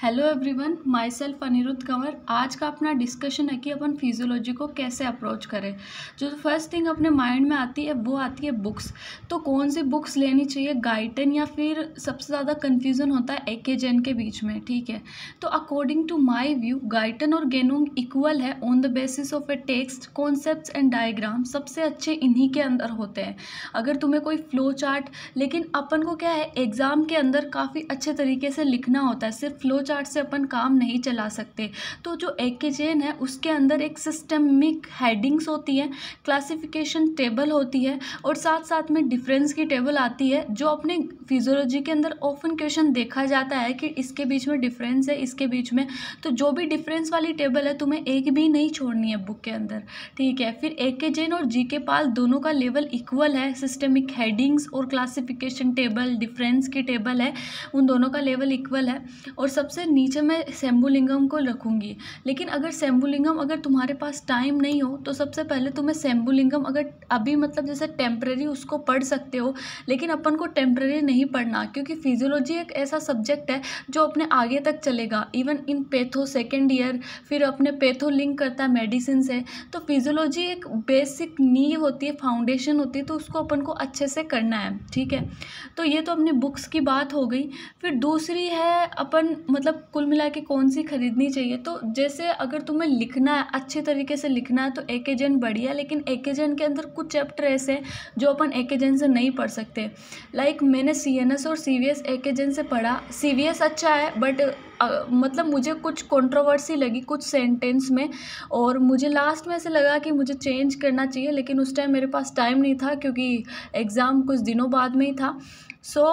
Hello everyone, myself Aniruddh Kanwar. आज का अपना डिस्कशन है कि अपन फिजियोलॉजी को कैसे अप्रोच करें। जो फर्स्ट थिंग अपने माइंड में आती है वो आती है बुक्स। तो कौन सी बुक्स लेनी चाहिए, गाइटन या फिर सबसे ज़्यादा कन्फ्यूज़न होता है एकेजेन के बीच में। ठीक है, तो according to my view Guyton और गेनोंग इक्वल है on the basis of a text, concepts and diagram. सबसे अच्छे इन्हीं के अंदर होते हैं। अगर तुम्हें कोई फ्लो चार्ट, लेकिन अपन को क्या है एग्ज़ाम के अंदर काफ़ी अच्छे तरीके से लिखना होता है, सिर्फ फ्लो चार्ट से अपन काम नहीं चला सकते। तो जो एकेजेन है उसके अंदर एक सिस्टमिक हेडिंग्स होती है, क्लासिफिकेशन टेबल होती है और साथ साथ में डिफरेंस की टेबल आती है। जो अपने फिजियोलॉजी के अंदर ऑफन क्वेश्चन देखा जाता है कि इसके बीच में डिफरेंस है, इसके बीच में, तो जो भी डिफरेंस वाली टेबल है तुम्हें एक भी नहीं छोड़नी है बुक के अंदर। ठीक है, फिर एकेजेन और जीके पाल दोनों का लेवल इक्वल है। सिस्टमिक हेडिंग्स और क्लासिफिकेशन टेबल, डिफरेंस की टेबल है, उन दोनों का लेवल इक्वल है। और सबसे नीचे मैं शंभुलिंगम को रखूँगी। लेकिन अगर शंभुलिंगम अगर तुम्हारे पास टाइम नहीं हो तो सबसे पहले तुम्हें शंभुलिंगम अगर अभी मतलब जैसे टेम्परेरी उसको पढ़ सकते हो, लेकिन अपन को टेम्परेरी नहीं पढ़ना, क्योंकि फिजियोलॉजी एक ऐसा सब्जेक्ट है जो अपने आगे तक चलेगा। Even in patho second year, फिर अपने पैथो लिंक करता है मेडिसिन से। तो फिजियोलॉजी एक बेसिक नींव होती है, फाउंडेशन होती है, तो उसको अपन को अच्छे से करना है। ठीक है, तो ये तो अपनी बुक्स की बात हो गई। फिर दूसरी है अपन मतलब कुल मिला के कौन सी खरीदनी चाहिए। तो जैसे अगर तुम्हें लिखना है, अच्छे तरीके से लिखना है, तो एकेजेन बढ़िया। लेकिन एकेजेन के अंदर कुछ चैप्टर ऐसे हैं जो अपन एकेजेन से नहीं पढ़ सकते। लाइक मैंने सीएनएस और सीवीएस एकेजेन से पढ़ा। सीवीएस अच्छा है बट मतलब मुझे कुछ कंट्रोवर्सी लगी कुछ सेंटेंस में, और मुझे लास्ट में ऐसे लगा कि मुझे चेंज करना चाहिए, लेकिन उस टाइम मेरे पास टाइम नहीं था क्योंकि एग्ज़ाम कुछ दिनों बाद में ही था। सो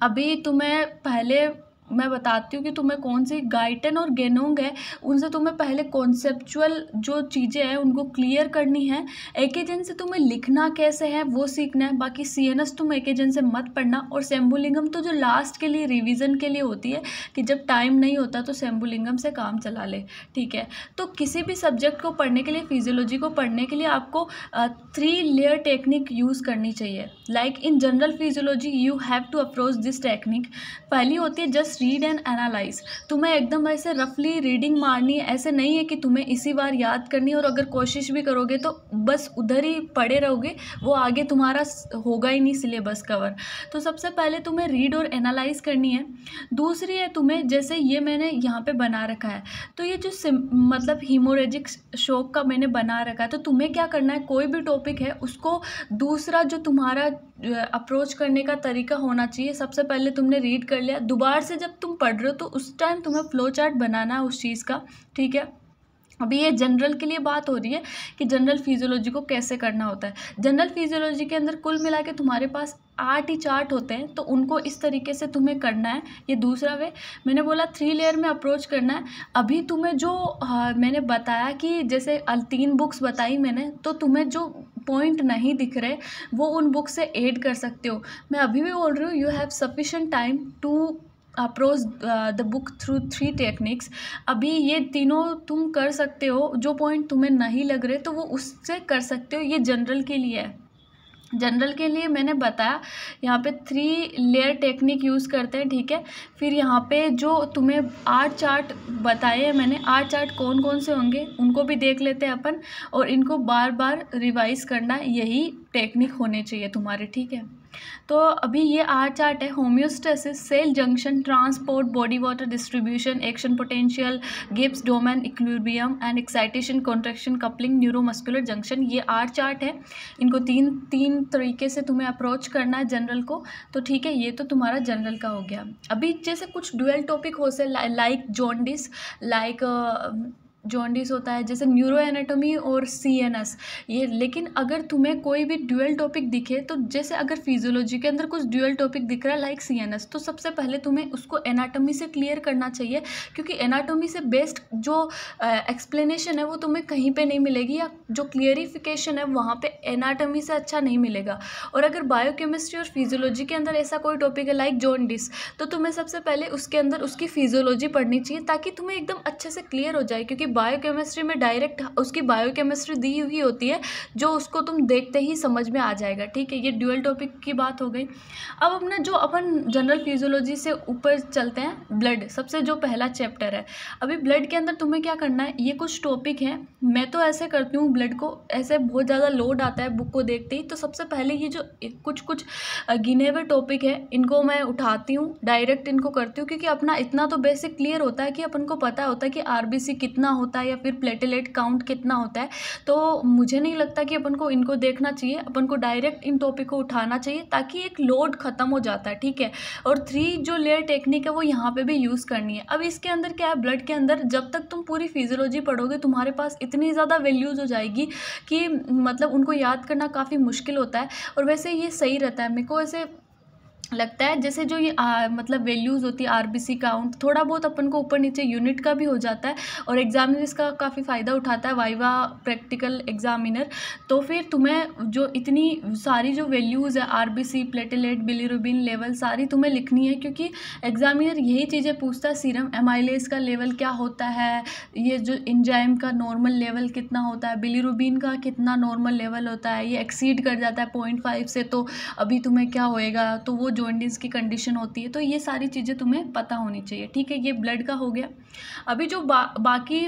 अभी तुम्हें पहले मैं बताती हूँ कि तुम्हें कौन सी गाइटन और गेनोंग है, उनसे तुम्हें पहले कॉन्सेप्चुअल जो चीज़ें हैं उनको क्लियर करनी है। एकेजेन से तुम्हें लिखना कैसे है वो सीखना है। बाकी सीएनएस तुम एकेजेन से मत पढ़ना। और शंभुलिंगम तो जो लास्ट के लिए रिवीजन के लिए होती है कि जब टाइम नहीं होता तो शंभुलिंगम से काम चला ले। ठीक है, तो किसी भी सब्जेक्ट को पढ़ने के लिए, फिजियोलॉजी को पढ़ने के लिए आपको 3 लेयर टेक्निक यूज़ करनी चाहिए। Like in general physiology you have to approach this technique. पहली होती है जस्ट रीड एंड एनालाइज। तुम्हें एकदम ऐसे रफली रीडिंग मारनी है, ऐसे नहीं है कि तुम्हें इसी बार याद करनी है, और अगर कोशिश भी करोगे तो बस उधर ही पड़े रहोगे, वो आगे तुम्हारा होगा ही नहीं सिलेबस कवर। तो सबसे पहले तुम्हें रीड और एनालाइज करनी है। दूसरी है तुम्हें, जैसे ये मैंने यहाँ पे बना रखा है, तो ये जो मतलब हीमोरेजिक शॉक का मैंने बना रखा है, तो तुम्हें क्या करना है, कोई भी टॉपिक है उसको दूसरा जो तुम्हारा अप्रोच करने का तरीका होना चाहिए। सबसे पहले तुमने रीड कर लिया, दोबारा से जब तुम पढ़ रहे हो तो उस टाइम तुम्हें फ्लो चार्ट बनाना है उस चीज़ का। ठीक है, अभी ये जनरल के लिए बात हो रही है कि जनरल फिजियोलॉजी को कैसे करना होता है। जनरल फिजियोलॉजी के अंदर कुल मिला के तुम्हारे पास 8 ही चार्ट होते हैं, तो उनको इस तरीके से तुम्हें करना है। ये दूसरा वे मैंने बोला 3 लेयर में अप्रोच करना है। अभी तुम्हें जो मैंने बताया कि जैसे 3 बुक्स बताई मैंने, तो तुम्हें जो पॉइंट नहीं दिख रहे वो उन बुक से ऐड कर सकते हो। मैं अभी भी बोल रही हूँ, you have sufficient time to approach the book through 3 techniques. अभी ये तीनों तुम कर सकते हो, जो पॉइंट तुम्हें नहीं लग रहे तो वो उससे कर सकते हो। ये जनरल के लिए है। जनरल के लिए मैंने बताया यहाँ पे 3 लेयर टेक्निक यूज़ करते हैं। ठीक है, फिर यहाँ पे जो तुम्हें 8 चार्ट बताए हैं मैंने, 8 चार्ट कौन कौन से होंगे उनको भी देख लेते हैं अपन, और इनको बार बार रिवाइज करना, यही टेक्निक होने चाहिए तुम्हारे। ठीक है, तो अभी ये 8 चार्ट है। Homeostasis, cell junction, transport, body water distribution, action potential, Gibbs Donnan, equilibrium and excitation, contraction, coupling, neuromuscular junction. ये 8 चार्ट है। इनको तीन तरीके से तुम्हें अप्रोच करना है जनरल को। तो ठीक है, ये तो तुम्हारा जनरल का हो गया। अभी जैसे कुछ डुअल टॉपिक हो से लाइक जॉन्डिस, जॉन्डिस होता है, जैसे न्यूरो एनाटॉमी और सीएनएस ये। लेकिन अगर तुम्हें कोई भी ड्यूअल टॉपिक दिखे, तो जैसे अगर फिजियोलॉजी के अंदर कुछ ड्यूअल टॉपिक दिख रहा है लाइक सीएनएस, तो सबसे पहले तुम्हें उसको एनाटॉमी से क्लियर करना चाहिए, क्योंकि एनाटॉमी से बेस्ट जो एक्सप्लेनेशन है वो तुम्हें कहीं पे नहीं मिलेगी, या जो क्लियरिफिकेशन है वहाँ पे एनाटॉमी से अच्छा नहीं मिलेगा। और अगर बायोकेमिस्ट्री और फिजियोलॉजी के अंदर ऐसा कोई टॉपिक है लाइक जॉन्डिस, तो तुम्हें सबसे पहले उसके अंदर उसकी फिजियोलॉजी पढ़नी चाहिए ताकि तुम्हें एकदम अच्छे से क्लियर हो जाए, क्योंकि बायोकेमिस्ट्री में डायरेक्ट उसकी बायोकेमिस्ट्री दी हुई होती है जो उसको तुम देखते ही समझ में आ जाएगा। ठीक है, ये ड्यूअल टॉपिक की बात हो गई। अब अपना जो अपन जनरल फिजियोलॉजी से ऊपर चलते हैं, ब्लड सबसे जो पहला चैप्टर है। अभी ब्लड के अंदर तुम्हें क्या करना है, ये कुछ टॉपिक हैं, मैं तो ऐसे करती हूँ ब्लड को, ऐसे बहुत ज़्यादा लोड आता है बुक को देखते ही, तो सबसे पहले ये जो कुछ गिने हुए टॉपिक है इनको मैं उठाती हूँ, डायरेक्ट इनको करती हूँ, क्योंकि अपना इतना तो बेसिक क्लियर होता है कि अपन को पता होता है कि आरबीसी कितना होता है या फिर प्लेटलेट काउंट कितना होता है। तो मुझे नहीं लगता कि अपन को इनको देखना चाहिए, अपन को डायरेक्ट इन टॉपिक को उठाना चाहिए ताकि एक लोड ख़त्म हो जाता है। ठीक है, और 3 जो लेयर टेक्निक है वो यहाँ पे भी यूज़ करनी है। अब इसके अंदर क्या है, ब्लड के अंदर जब तक तुम पूरी फिजियोलॉजी पढ़ोगे तुम्हारे पास इतनी ज़्यादा वैल्यूज़ हो जाएगी कि मतलब उनको याद करना काफ़ी मुश्किल होता है। और वैसे ये सही रहता है, मेरे को ऐसे लगता है जैसे जो ये मतलब वैल्यूज़ होती है आरबीसी काउंट, थोड़ा बहुत अपन को ऊपर नीचे यूनिट का भी हो जाता है और एग्जामिनर इसका काफ़ी फ़ायदा उठाता है, वाइवा प्रैक्टिकल एग्जामिनर। तो फिर तुम्हें जो इतनी सारी जो वैल्यूज़ है आरबीसी, प्लेटलेट, बिलीरुबिन लेवल सारी तुम्हें लिखनी है, क्योंकि एग्जामिनर यही चीज़ें पूछता है, सीरम एमाइलेज का लेवल क्या होता है, ये जो एंजाइम का नॉर्मल लेवल कितना होता है, बिलीरुबिन का कितना नॉर्मल लेवल होता है, ये एक्सीड कर जाता है 0.5 से तो अभी तुम्हें क्या होएगा, तो वो जॉन्डिस की कंडीशन होती है। तो ये सारी चीज़ें तुम्हें पता होनी चाहिए। ठीक है, ये ब्लड का हो गया। अभी जो बाकी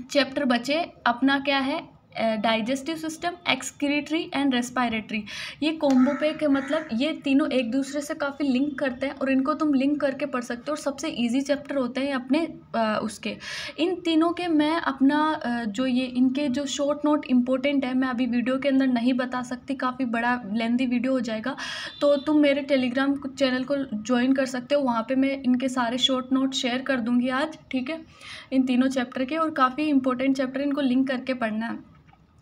चैप्टर बचे अपना क्या है, digestive system, excretory and respiratory. ये कॉम्बो पे के मतलब ये तीनों एक दूसरे से काफ़ी लिंक करते हैं और इनको तुम लिंक करके पढ़ सकते हो और सबसे इजी चैप्टर होते हैं अपने उसके। इन तीनों के मैं अपना जो ये इनके जो शॉर्ट नोट इम्पोर्टेंट है मैं अभी वीडियो के अंदर नहीं बता सकती, काफ़ी बड़ा लेंदी वीडियो हो जाएगा। तो तुम मेरे टेलीग्राम चैनल को ज्वाइन कर सकते हो, वहाँ पे मैं इनके सारे शॉर्ट नोट शेयर कर दूँगी आज। ठीक है, इन तीनों चैप्टर के, और काफ़ी इंपॉर्टेंट चैप्टर, इनको लिंक करके पढ़ना है।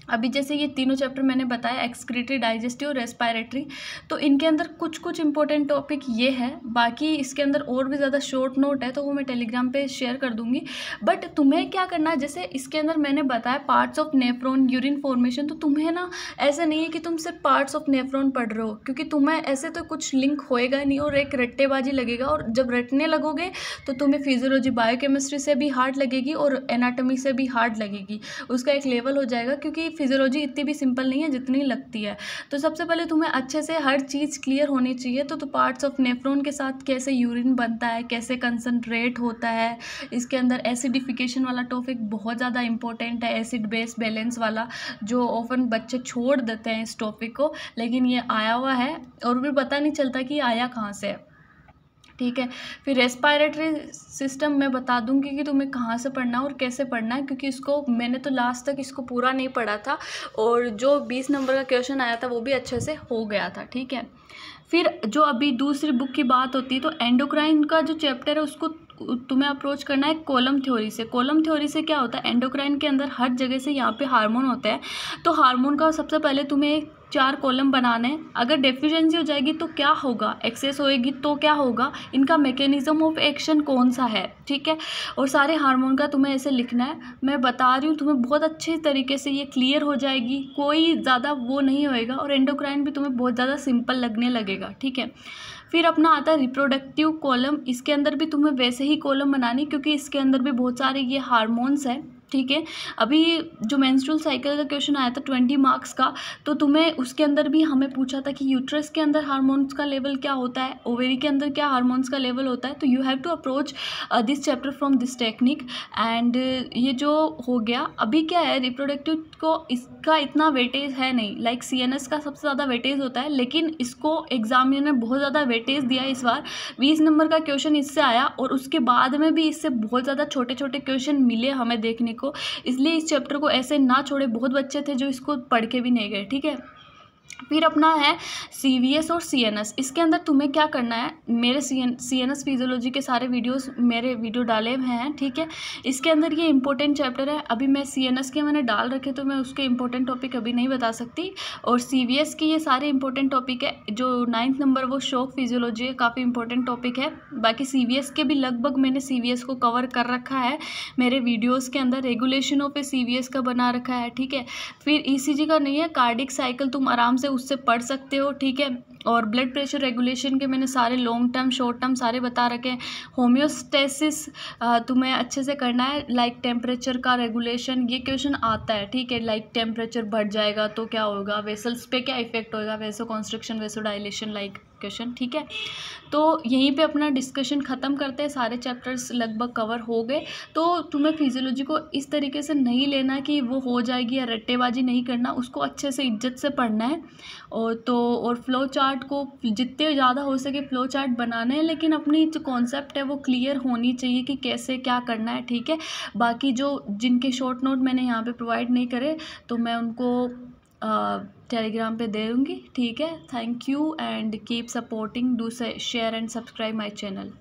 अभी जैसे ये तीनों चैप्टर मैंने बताया, एक्सक्रीटरी, डाइजेस्टिव और रेस्पिरेटरी, तो इनके अंदर कुछ इंपॉर्टेंट टॉपिक ये है, बाकी इसके अंदर और भी ज़्यादा शॉर्ट नोट है तो वो मैं टेलीग्राम पे शेयर कर दूंगी। बट तुम्हें क्या करना है, जैसे इसके अंदर मैंने बताया parts of nephron, urine formation, तो तुम्हें ना ऐसे नहीं है कि तुम सिर्फ पार्ट्स ऑफ नेफ्रॉन पढ़ रहे हो, क्योंकि तुम्हें ऐसे तो कुछ लिंक होएगा नहीं और एक रट्टेबाजी लगेगा, और जब रटने लगोगे तो तुम्हें फिजियोलॉजी, बायोकेमिस्ट्री से भी हार्ड लगेगी और एनाटॉमी से भी हार्ड लगेगी, उसका एक लेवल हो जाएगा, क्योंकि फिजियोलॉजी इतनी भी सिंपल नहीं है जितनी लगती है। तो सबसे पहले तुम्हें अच्छे से हर चीज़ क्लियर होनी चाहिए। तो पार्ट्स ऑफ नेफ्रॉन के साथ कैसे यूरिन बनता है, कैसे कंसंट्रेट होता है, इसके अंदर एसिडिफिकेशन वाला टॉपिक बहुत ज़्यादा इंपॉर्टेंट है, एसिड बेस बैलेंस वाला, जो ऑफन बच्चे छोड़ देते हैं इस टॉपिक को, लेकिन ये आया हुआ है और फिर पता नहीं चलता कि आया कहाँ से है। ठीक है, फिर रेस्पिरेटरी सिस्टम मैं बता दूंगी कि तुम्हें कहाँ से पढ़ना है और कैसे पढ़ना है, क्योंकि इसको मैंने तो लास्ट तक इसको पूरा नहीं पढ़ा था और जो 20 नंबर का क्वेश्चन आया था वो भी अच्छे से हो गया था। ठीक है, फिर जो अभी दूसरी बुक की बात होती है तो एंडोक्राइन का जो चैप्टर है उसको तुम्हें अप्रोच करना है कॉलम थ्योरी से। कॉलम थ्योरी से क्या होता है, एंडोक्राइन के अंदर हर जगह से यहाँ पे हार्मोन होता है, तो हार्मोन का सबसे पहले तुम्हें 4 कॉलम बनाने हैं। अगर डेफिशिएंसी हो जाएगी तो क्या होगा, एक्सेस होएगी तो क्या होगा, इनका मैकेनिज्म ऑफ एक्शन कौन सा है। ठीक है, और सारे हार्मोन का तुम्हें ऐसे लिखना है। मैं बता रही हूँ तुम्हें बहुत अच्छे तरीके से ये क्लियर हो जाएगी, कोई ज़्यादा वो नहीं होएगा और एंडोक्राइन भी तुम्हें बहुत ज़्यादा सिंपल लगने लगेगा। ठीक है, फिर अपना आता है रिप्रोडक्टिव कॉलम। इसके अंदर भी तुम्हें वैसे ही कॉलम बनानी, क्योंकि इसके अंदर भी बहुत सारे ये हार्मोन्स हैं। ठीक है, अभी जो मेंस्ट्रुअल साइकिल का क्वेश्चन आया था 20 मार्क्स का, तो तुम्हें उसके अंदर भी हमें पूछा था कि यूट्रस के अंदर हार्मोन्स का लेवल क्या होता है, ओवेरी के अंदर क्या हार्मोन्स का लेवल होता है। तो you have to approach this chapter from this technique. And ये जो हो गया, अभी क्या है, रिप्रोडक्टिव को इसका इतना वेटेज है नहीं, लाइक CNS का सबसे ज़्यादा वेटेज होता है, लेकिन इसको एग्जामिनर ने बहुत ज़्यादा वेटेज दिया इस बार। 20 नंबर का क्वेश्चन इससे आया और उसके बाद में भी इससे बहुत ज़्यादा छोटे छोटे क्वेश्चन मिले हमें देखने को, इसलिए इस चैप्टर को ऐसे ना छोड़े। बहुत बच्चे थे जो इसको पढ़ के भी नहीं गए। ठीक है, फिर अपना है CVS और CNS। इसके अंदर तुम्हें क्या करना है, मेरे CNS फिजियोलॉजी के सारे वीडियोस मेरे वीडियो डाले हुए हैं। ठीक है, इसके अंदर ये इंपॉर्टेंट चैप्टर है। अभी मैं CNS के मैंने डाल रखे तो मैं उसके इंपॉर्टेंट टॉपिक अभी नहीं बता सकती, और CVS की ये सारे इंपॉर्टेंट टॉपिक है। जो 9th नंबर वो शॉक फिजियोलॉजी है, काफ़ी इंपॉर्टेंट टॉपिक है। बाकी CVS के भी लगभग मैंने CVS को कवर कर रखा है मेरे वीडियोज़ के अंदर, रेगुलेशन ऑफ CVS का बना रखा है। ठीक है, फिर ECG का नहीं है, कार्डिक साइकिल तुम आराम से उससे पढ़ सकते हो, ठीक है। और ब्लड प्रेशर रेगुलेशन के मैंने सारे लॉन्ग टर्म शॉर्ट टर्म सारे बता रखे हैं। होम्योस्टेसिस तुम्हें अच्छे से करना है, लाइक टेम्परेचर का रेगुलेशन, ये क्वेश्चन आता है, ठीक है। लाइक टेम्परेचर बढ़ जाएगा तो क्या होगा, वेसल्स पे क्या इफेक्ट होगा, वेसो कॉन्स्ट्रिक्शन, वेसो डायलेशन, लाइक क्वेश्चन, ठीक है। तो यहीं पे अपना डिस्कशन ख़त्म करते हैं, सारे चैप्टर्स लगभग कवर हो गए। तो तुम्हें फिजियोलॉजी को इस तरीके से नहीं लेना कि वो हो जाएगी या रट्टेबाजी नहीं करना, उसको अच्छे से इज्जत से पढ़ना है। और फ्लो चार्ट को जितने ज़्यादा हो सके फ्लो चार्ट बनाना है, लेकिन अपनी जो कॉन्सेप्ट है वो क्लियर होनी चाहिए कि कैसे क्या करना है, ठीक है। बाकी जो जिनके शॉर्ट नोट मैंने यहाँ पे प्रोवाइड नहीं करे तो मैं उनको टेलीग्राम पे दे दूँगी, ठीक है। Thank you and keep supporting, do share and subscribe my channel.